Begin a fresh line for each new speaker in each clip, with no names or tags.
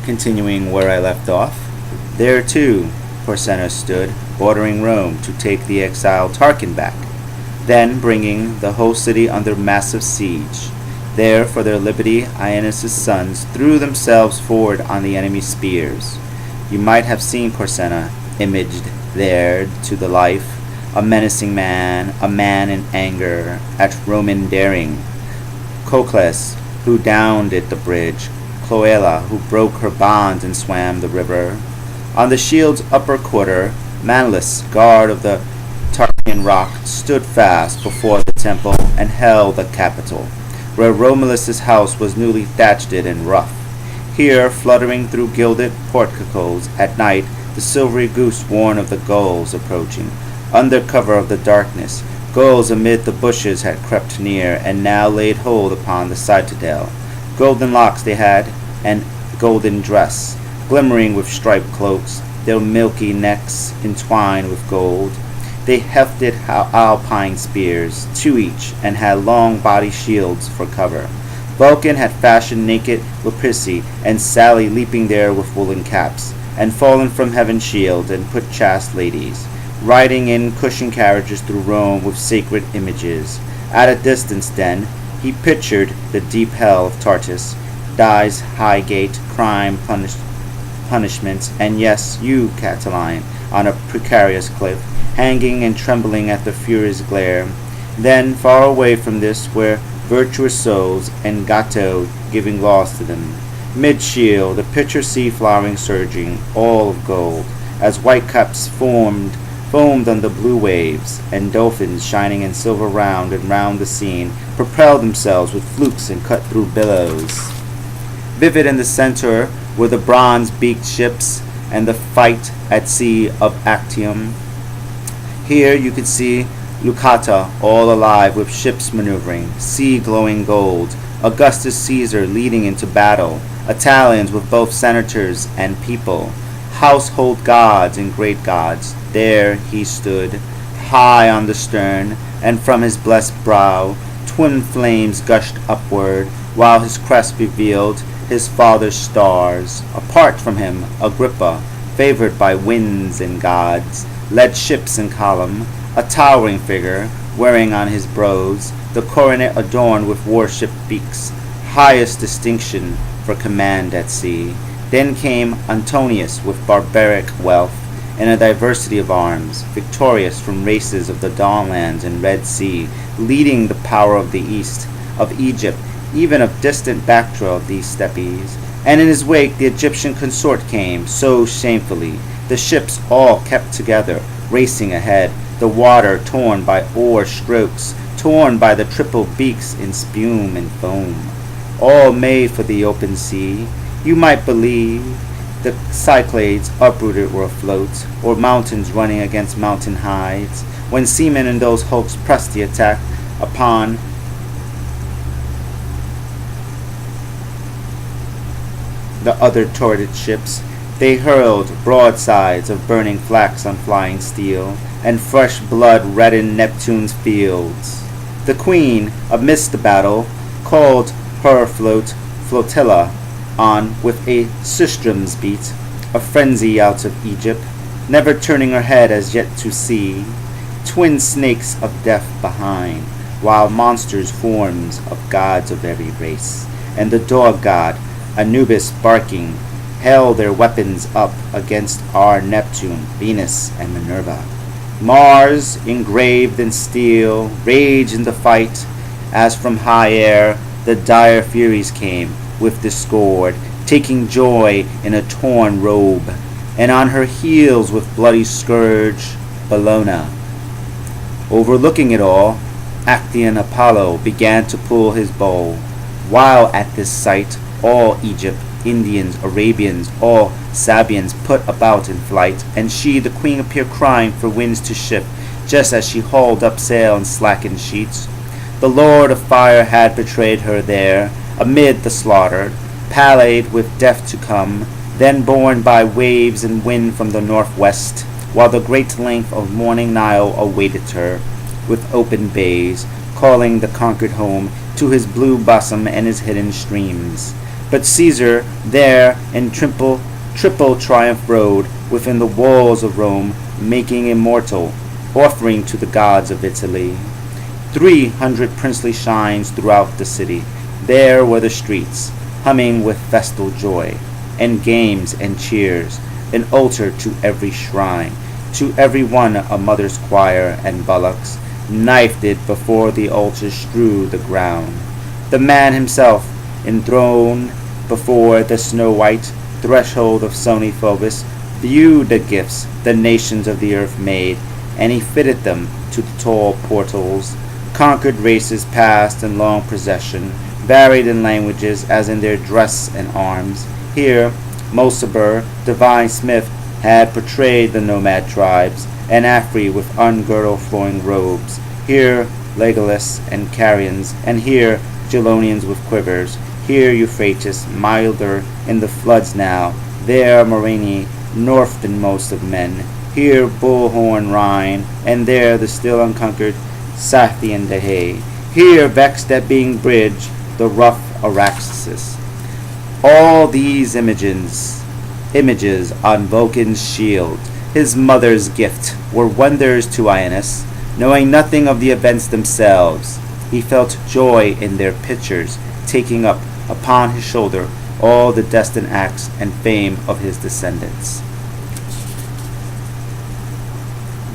continuing where I left off. There too Porsenna stood, ordering Rome to take the exiled Tarquin back, then bringing the whole city under massive siege. There, for their liberty, Aeneas' sons threw themselves forward on the enemy's spears. You might have seen Porsenna imaged there to the life, a menacing man, a man in anger at Roman daring. Cocles, who downed at the bridge, Cloela, who broke her bonds and swam the river. On the shield's upper quarter, Manlius, guard of the Tarquin rock, stood fast before the temple and held the capital, where Romulus' house was newly thatched and rough. Here, fluttering through gilded porticos at night, the silvery goose warned of the gulls approaching. Under cover of the darkness, gulls amid the bushes had crept near, and now laid hold upon the citadel. Golden locks they had, and golden dress, glimmering with striped cloaks, their milky necks entwined with gold. They hefted alpine spears, two each, and had long body shields for cover. Vulcan had fashioned naked Luperci, and Sally leaping there with woolen caps, and fallen from heaven's shield, and put chaste ladies, riding in cushioned carriages through Rome with sacred images. At a distance then, he pictured the deep hell of Tartarus, Die's high gate, crime, punishments, and yes, you, Catiline, on a precarious cliff, hanging and trembling at the furious glare. Then, far away from this, were virtuous souls, and Gato giving laws to them. Mid-shield, the pitcher sea flowering surging, all of gold, as white cups foamed on the blue waves, and dolphins shining in silver round and round the scene, propelled themselves with flukes and cut through billows. Vivid in the center were the bronze-beaked ships and the fight at sea of Actium. Here you could see Lucata all alive with ships maneuvering, sea glowing gold, Augustus Caesar leading into battle, Italians with both senators and people, household gods and great gods. There he stood, high on the stern, and from his blessed brow twin flames gushed upward, while his crest revealed his father's stars. Apart from him, Agrippa, favored by winds and gods, led ships in column, a towering figure, wearing on his brows the coronet adorned with warship beaks, highest distinction for command at sea. Then came Antonius with barbaric wealth and a diversity of arms, victorious from races of the Dawnlands and Red Sea, leading the power of the east, of Egypt, even of distant Bactria of these steppes. And in his wake the Egyptian consort came, so shamefully, the ships all kept together, racing ahead, the water torn by oar strokes, torn by the triple beaks in spume and foam. All made for the open sea. You might believe the Cyclades uprooted were afloat, or mountains running against mountain hides, when seamen in those hulks pressed the attack upon the other turreted ships. They hurled broadsides of burning flax on flying steel, and fresh blood reddened Neptune's fields. The queen, amidst the battle, called her flotilla on with a sistrum's beat, a frenzy out of Egypt, never turning her head as yet to see, twin snakes of death behind, while monsters forms of gods of every race, and the dog god, Anubis barking, held their weapons up against our Neptune, Venus, and Minerva. Mars, engraved in steel, raged in the fight, as from high air the dire Furies came, with discord, taking joy in a torn robe, and on her heels with bloody scourge, Bellona. Overlooking it all, Actian Apollo began to pull his bow, while at this sight all Egypt, Indians, Arabians, all Sabians put about in flight, and she, the queen, appeared crying for winds to shift, just as she hauled up sail and slackened sheets. The Lord of Fire had betrayed her there, amid the slaughtered, pallid with death to come, then borne by waves and wind from the northwest, while the great length of morning Nile awaited her, with open bays, calling the conquered home to his blue bosom and his hidden streams. But Caesar there in triple triumph rode within the walls of Rome, making immortal, offering to the gods of Italy. 300 princely shrines throughout the city. There were the streets, humming with festal joy, and games and cheers, an altar to every shrine, to every one a mother's choir and bullocks, knifed it before the altar strew the ground. The man himself, enthroned before the snow-white threshold of Sony Phobos, viewed the gifts the nations of the earth made, and he fitted them to the tall portals. Conquered races passed in long procession, varied in languages as in their dress and arms. Here, Mosebur, divine smith, had portrayed the nomad tribes, and Afri with ungirdle flowing robes. Here, Legolas and Carians, and here, Gelonians with quivers. Here, Euphrates, milder in the floods now. There, Morini, northernmost of men. Here, Bullhorn Rhine, and there, the still unconquered Scythian Dehe. Here, vexed at being bridged, the rough Araxes. All these images on Vulcan's shield, his mother's gift, were wonders to Aeneas. Knowing nothing of the events themselves, he felt joy in their pictures, taking up upon his shoulder all the destined acts and fame of his descendants.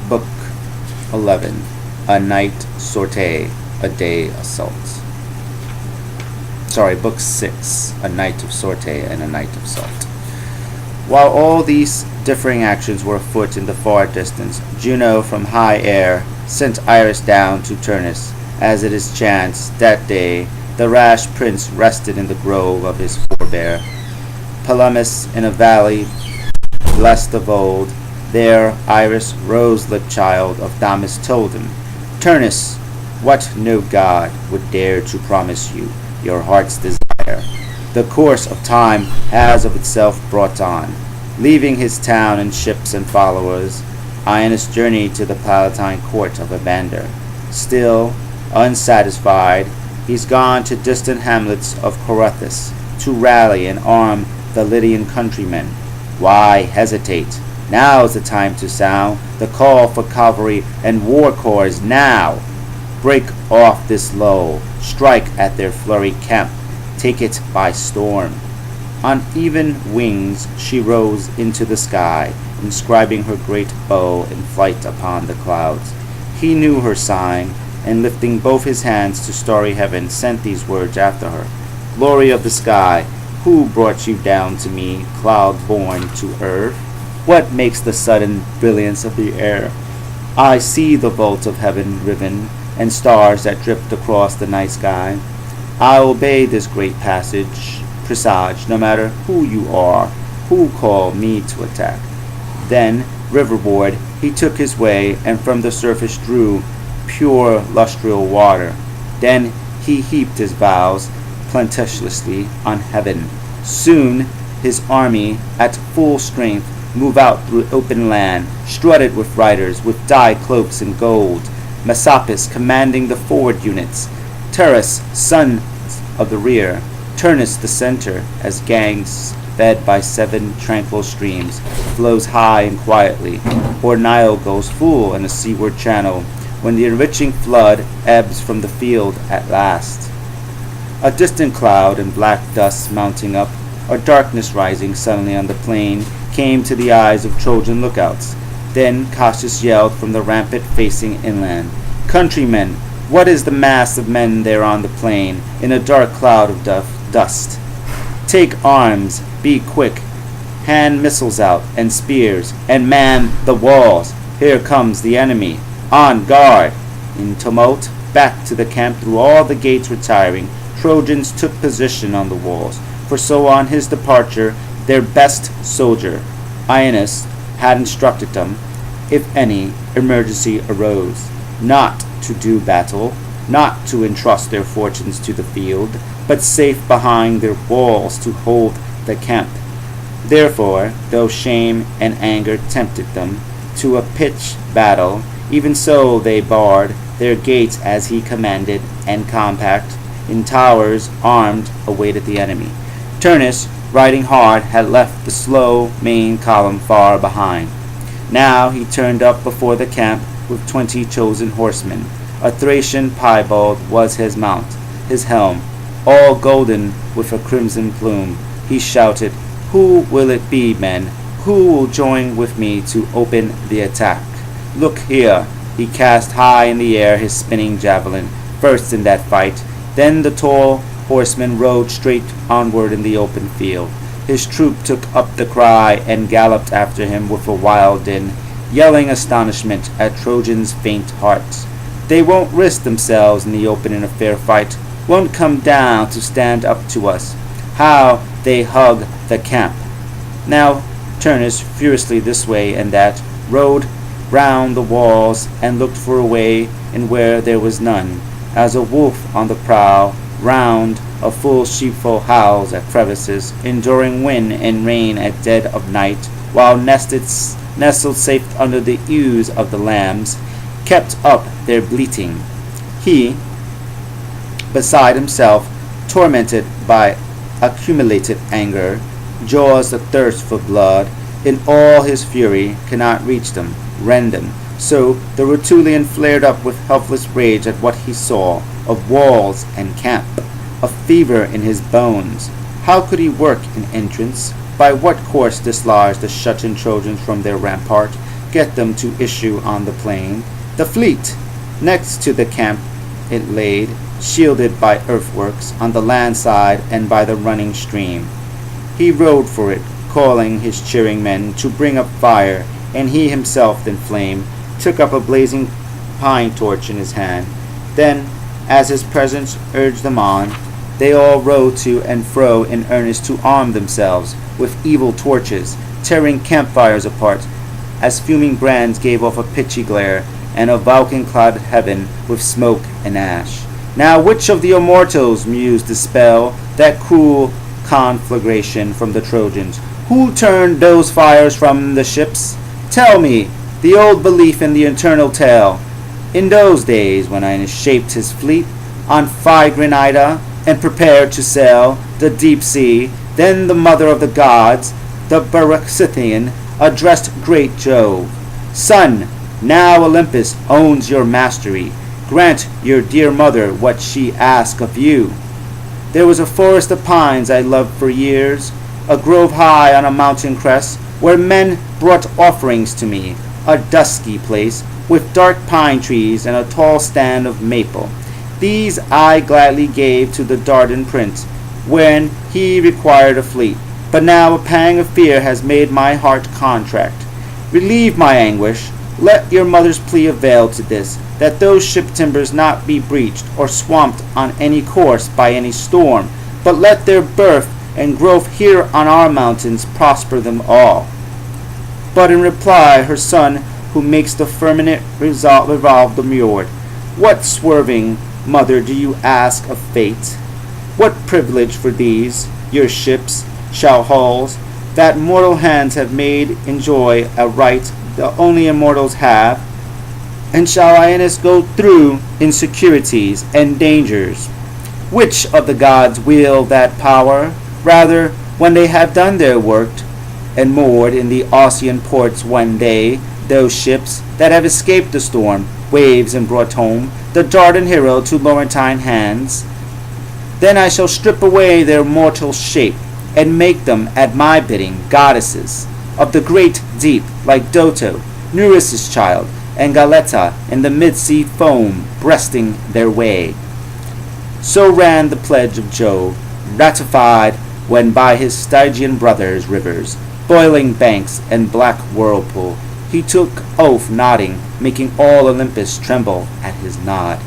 Book 11. A night sortie, a day assault. Book 6. A night of sortie and a night of assault. While all these differing actions were afoot in the far distance, Juno from high air sent Iris down to Turnus. As it is chanced, that day the rash prince rested in the grove of his forebear, Palamis, in a valley blessed of old. There Iris, rose-lipped child of Damis, told him, Turnus, what no god would dare to promise you your heart's desire, the course of time has of itself brought on. Leaving his town and ships and followers, Aeneas journeyed to the Palatine court of Evander. Still unsatisfied, he's gone to distant hamlets of Corythus to rally and arm the Lydian countrymen. Why hesitate? Now's the time to sound the call for cavalry and war corps now. Break off this lull, strike at their flurried camp, take it by storm. On even wings she rose into the sky, inscribing her great bow in flight upon the clouds. He knew her sign, and lifting both his hands to starry heaven, sent these words after her. Glory of the sky, who brought you down to me, cloud-born to earth? What makes the sudden brilliance of the air? I see the vault of heaven riven, and stars that dripped across the night sky. I obey this great presage, no matter who you are, who call me to attack. Then, riverboard, he took his way, and from the surface drew pure lustral water. Then he heaped his vows plenteously on heaven. Soon his army, at full strength, moved out through open land, strutted with riders with dyed cloaks in gold. Messapus commanding the forward units, Turrus, son of the rear, Turnus the center, as gangs fed by 7 tranquil streams, flows high and quietly, or Nile goes full in a seaward channel, when the enriching flood ebbs from the field at last. A distant cloud and black dust mounting up, or darkness rising suddenly on the plain, came to the eyes of Trojan lookouts. Then Cassius yelled from the rampart facing inland, Countrymen, what is the mass of men there on the plain, in a dark cloud of dust? Take arms, be quick, hand missiles out, and spears, and man the walls. Here comes the enemy. On guard! In tumult, back to the camp through all the gates retiring, Trojans took position on the walls, for so on his departure their best soldier, Aeneas, had instructed them, if any emergency arose, not to do battle, not to entrust their fortunes to the field, but safe behind their walls to hold the camp. Therefore, though shame and anger tempted them to a pitched battle, even so they barred their gates as he commanded, and compact, in towers armed, awaited the enemy. Turnus, riding hard, had left the slow main column far behind. Now he turned up before the camp with 20 chosen horsemen. A Thracian piebald was his mount, his helm, all golden with a crimson plume. He shouted, "Who will it be, men? Who will join with me to open the attack? Look here." He cast high in the air his spinning javelin, first in that fight. Then the tall horseman rode straight onward in the open field. His troop took up the cry and galloped after him with a wild din, yelling astonishment at Trojans' faint hearts. They won't risk themselves in the open in a fair fight, won't come down to stand up to us. How they hug the camp. Now Turnus, furiously this way and that, rode round the walls and looked for a way in where there was none, as a wolf on the prowl, round a full sheepfold howls at crevices, enduring wind and rain at dead of night, while nestled safe under the ewes of the lambs, kept up their bleating. He, beside himself, tormented by accumulated anger, jaws the thirst for blood, in all his fury, cannot reach them, rend them. So the Rutulian flared up with helpless rage at what he saw of walls and camp, a fever in his bones. How could he work an entrance? By what course dislodge the shut-in Trojans from their rampart, get them to issue on the plain? The fleet, next to the camp it laid, shielded by earthworks, on the land side and by the running stream. He rode for it, calling his cheering men to bring up fire, and he himself then flame, took up a blazing pine torch in his hand. Then, as his presence urged them on, they all rode to and fro in earnest to arm themselves with evil torches, tearing campfires apart, as fuming brands gave off a pitchy glare, and a Vulcan-clouded heaven with smoke and ash. Now which of the immortals mused dispel that cruel conflagration from the Trojans? Who turned those fires from the ships? Tell me the old belief in the eternal tale. In those days when Aeneid shaped his fleet on Phrygian Ida and prepared to sail the deep sea, then the mother of the gods, the Barycithian, addressed great Jove. Son, now Olympus owns your mastery. Grant your dear mother what she asks of you. There was a forest of pines I loved for years, a grove high on a mountain crest, where men brought offerings to me, a dusky place, with dark pine trees and a tall stand of maple. These I gladly gave to the Dardan prince, when he required a fleet. But now a pang of fear has made my heart contract. Relieve my anguish. Let your mother's plea avail to this, that those ship timbers not be breached or swamped on any course by any storm, but let their birth and growth here on our mountains prosper them all. But in reply, her son, who makes the firmament revolve demurred. What swerving, mother, do you ask of fate? What privilege for these, your ships, shall hulls, that mortal hands have made enjoy a right the only immortals have? And shall Aeneas go through insecurities and dangers? Which of the gods wield that power? Rather, when they have done their work, and moored in the Ocean ports one day, those ships that have escaped the storm, waves, and brought home the Dardan hero to Laurentine hands, then I shall strip away their mortal shape, and make them, at my bidding, goddesses of the great deep, like Doto, Nereus' child, and Galeta in the mid-sea foam, breasting their way. So ran the pledge of Jove, ratified when by his Stygian brothers' rivers, boiling banks and black whirlpool, he took oath nodding, making all Olympus tremble at his nod.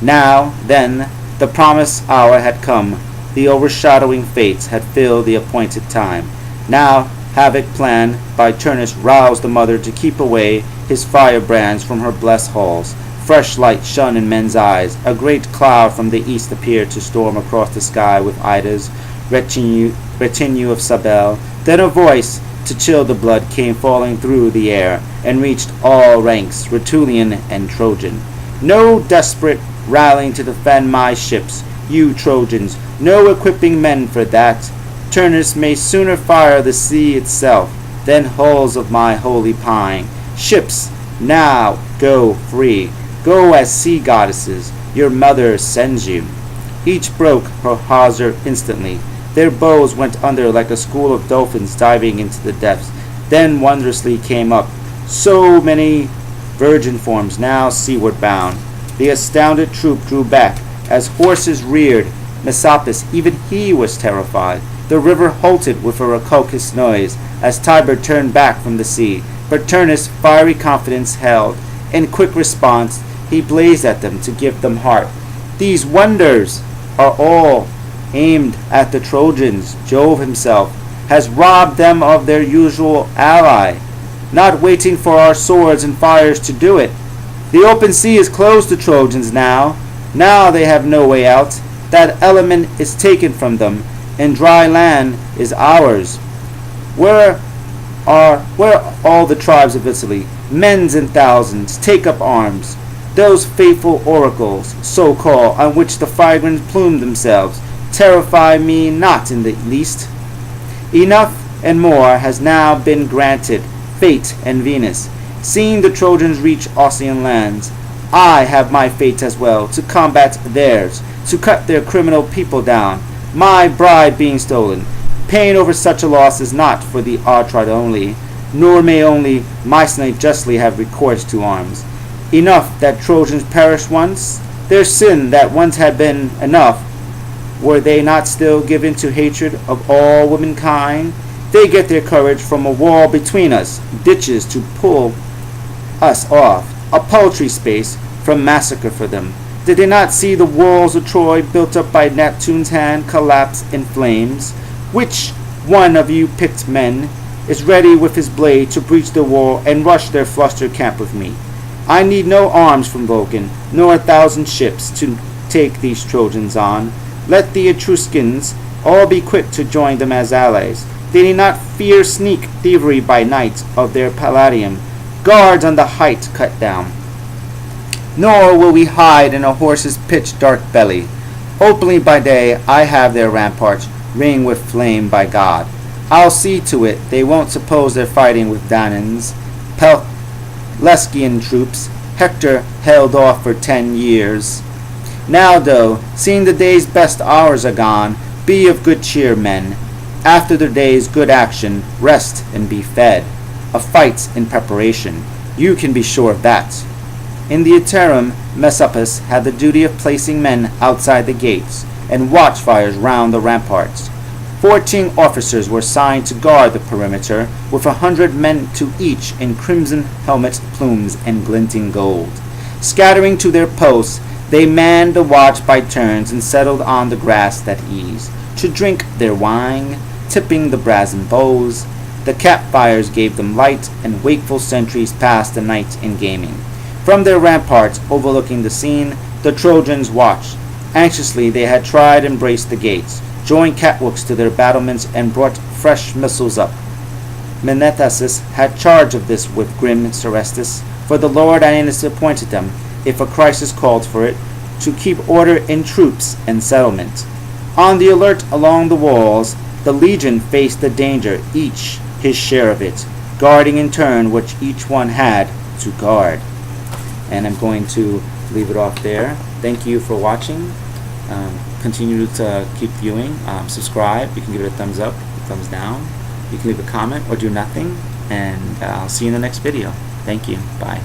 Now, then, the promised hour had come, the overshadowing fates had filled the appointed time. Now, havoc planned by Turnus roused the mother to keep away his firebrands from her blessed halls. Fresh light shone in men's eyes. A great cloud from the east appeared to storm across the sky with Ida's retinue of Sabel. Then a voice, to chill the blood, came falling through the air, and reached all ranks, Rutulian and Trojan. No desperate rallying to defend my ships, you Trojans, no equipping men for that. Turnus may sooner fire the sea itself than hulls of my holy pine. Ships, now go free. Go as sea goddesses, your mother sends you. Each broke her hawser instantly. Their bows went under like a school of dolphins diving into the depths, then wondrously came up. So many virgin forms now seaward bound. The astounded troop drew back. As horses reared, Messapus, even he was terrified. The river halted with a raucous noise as Tiber turned back from the sea. But Turnus' fiery confidence held. In quick response, he blazed at them to give them heart. These wonders are all aimed at the Trojans. Jove himself has robbed them of their usual ally, not waiting for our swords and fires to do it. The open sea is closed to Trojans now. Now they have no way out. That element is taken from them, and dry land is ours. Where are all the tribes of Italy? Men in thousands take up arms. Those faithful oracles, so called, on which the Phrygians plume themselves, terrify me not in the least. Enough and more has now been granted Fate and Venus. Seeing the Trojans reach Ocean lands, I have my fate as well, to combat theirs, to cut their criminal people down, my bride being stolen. Pain over such a loss is not for the Artrod only, nor may only Mycenae justly have recourse to arms. Enough that Trojans perished once, their sin that once had been enough. Were they not still given to hatred of all womankind? They get their courage from a wall between us, ditches to pull us off, a paltry space from massacre for them. Did they not see the walls of Troy built up by Neptune's hand collapse in flames? Which one of you picked men is ready with his blade to breach the wall and rush their flustered camp with me? I need no arms from Vulcan, nor 1,000 ships to take these Trojans on. Let the Etruscans all be quick to join them as allies. They need not fear sneak thievery by night of their palladium, guards on the height cut down. Nor will we hide in a horse's pitch-dark belly. Openly by day I have their ramparts ring with flame by God. I'll see to it they won't suppose they're fighting with Danans, Pelasgian troops Hector held off for 10 years. Now, though, seeing the day's best hours are gone, be of good cheer, men. After the day's good action, rest and be fed. A fight's in preparation. You can be sure of that. In the interim, Messapus had the duty of placing men outside the gates and watchfires round the ramparts. 14 officers were assigned to guard the perimeter, with 100 men to each in crimson helmet plumes and glinting gold. Scattering to their posts, they manned the watch by turns and settled on the grass at ease, to drink their wine, tipping the brazen bowls. The campfires gave them light, and wakeful sentries passed the night in gaming. From their ramparts overlooking the scene, the Trojans watched. Anxiously they had tried and braced the gates, joined catwalks to their battlements, and brought fresh missiles up. Menethessus had charge of this with grim Serestus, for the Lord Aeneid appointed them, if a crisis called for it, to keep order in troops and settlement. On the alert along the walls, the legion faced the danger, each his share of it, guarding in turn which each one had to guard. And I'm going to leave it off there. Thank you for watching. Continue to keep viewing. Subscribe. You can give it a thumbs up, a thumbs down. You can leave a comment or do nothing. And I'll see you in the next video. Thank you. Bye.